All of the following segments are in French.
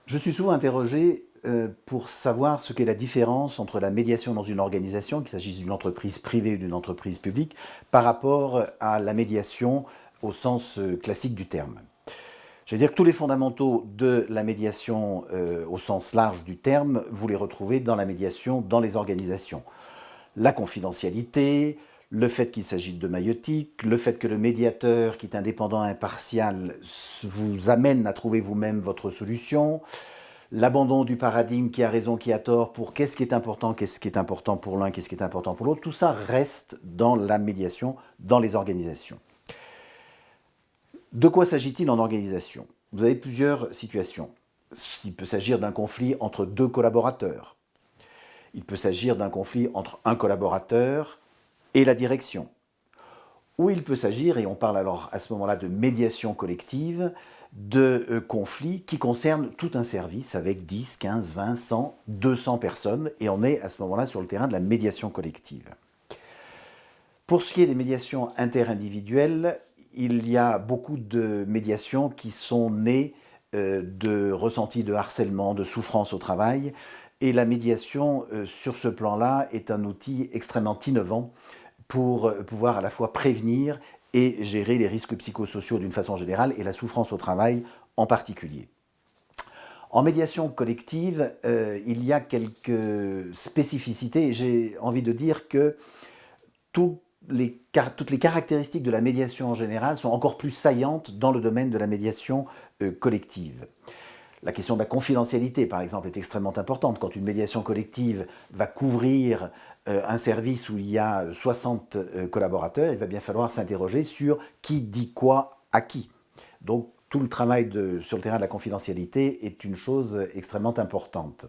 Je suis souvent interrogé pour savoir ce qu'est la différence entre la médiation dans une organisation, qu'il s'agisse d'une entreprise privée ou d'une entreprise publique, par rapport à la médiation au sens classique du terme. Je veux dire que tous les fondamentaux de la médiation au sens large du terme, vous les retrouvez dans la médiation dans les organisations. La confidentialité, le fait qu'il s'agit de maïeutique, le fait que le médiateur, qui est indépendant et impartial, vous amène à trouver vous-même votre solution, l'abandon du paradigme qui a raison, qui a tort, pour qu'est-ce qui est important pour l'un, qu'est-ce qui est important pour l'autre, tout ça reste dans la médiation, dans les organisations. De quoi s'agit-il en organisation? Vous avez plusieurs situations. Il peut s'agir d'un conflit entre deux collaborateurs. Il peut s'agir d'un conflit entre un collaborateur et la direction. Ou il peut s'agir, et on parle alors à ce moment-là de médiation collective, de conflits qui concernent tout un service avec 10, 15, 20, 100, 200 personnes, et on est à ce moment-là sur le terrain de la médiation collective. Pour ce qui est des médiations interindividuelles, il y a beaucoup de médiations qui sont nées de ressentis de harcèlement, de souffrance au travail, et la médiation sur ce plan-là est un outil extrêmement innovant pour pouvoir à la fois prévenir et gérer les risques psychosociaux d'une façon générale et la souffrance au travail en particulier. En médiation collective, il y a quelques spécificités et j'ai envie de dire que toutes les caractéristiques de la médiation en général sont encore plus saillantes dans le domaine de la médiation collective. La question de la confidentialité, par exemple, est extrêmement importante. Quand une médiation collective va couvrir un service où il y a 60 collaborateurs, il va bien falloir s'interroger sur qui dit quoi à qui. Donc tout le travail sur le terrain de la confidentialité est une chose extrêmement importante.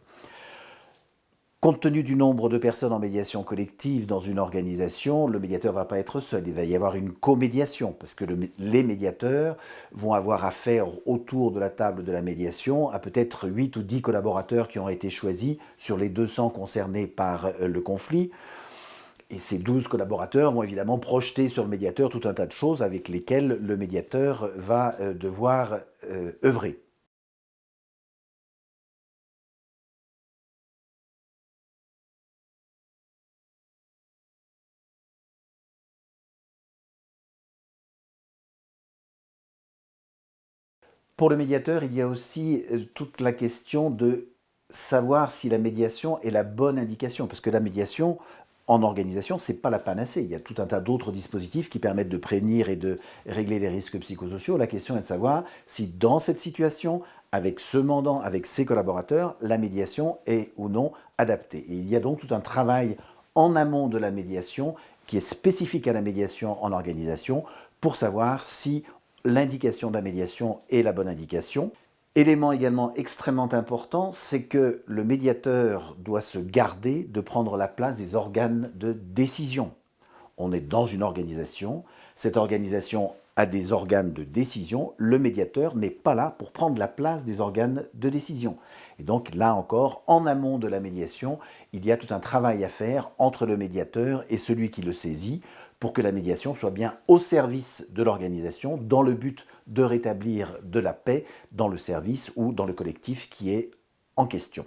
Compte tenu du nombre de personnes en médiation collective dans une organisation, le médiateur ne va pas être seul, il va y avoir une comédiation, parce que les médiateurs vont avoir affaire autour de la table de la médiation à peut-être 8 ou 10 collaborateurs qui ont été choisis sur les 200 concernés par le conflit. Et ces 12 collaborateurs vont évidemment projeter sur le médiateur tout un tas de choses avec lesquelles le médiateur va devoir œuvrer. Pour le médiateur, il y a aussi toute la question de savoir si la médiation est la bonne indication. Parce que la médiation, en organisation, ce n'est pas la panacée. Il y a tout un tas d'autres dispositifs qui permettent de prévenir et de régler les risques psychosociaux. La question est de savoir si dans cette situation, avec ce mandant, avec ses collaborateurs, la médiation est ou non adaptée. Et il y a donc tout un travail en amont de la médiation qui est spécifique à la médiation en organisation pour savoir si l'indication de la médiation est la bonne indication. Élément également extrêmement important, c'est que le médiateur doit se garder de prendre la place des organes de décision. On est dans une organisation, cette organisation a des organes de décision, le médiateur n'est pas là pour prendre la place des organes de décision. Et donc là encore, en amont de la médiation, il y a tout un travail à faire entre le médiateur et celui qui le saisit pour que la médiation soit bien au service de l'organisation dans le but de rétablir de la paix dans le service ou dans le collectif qui est en question.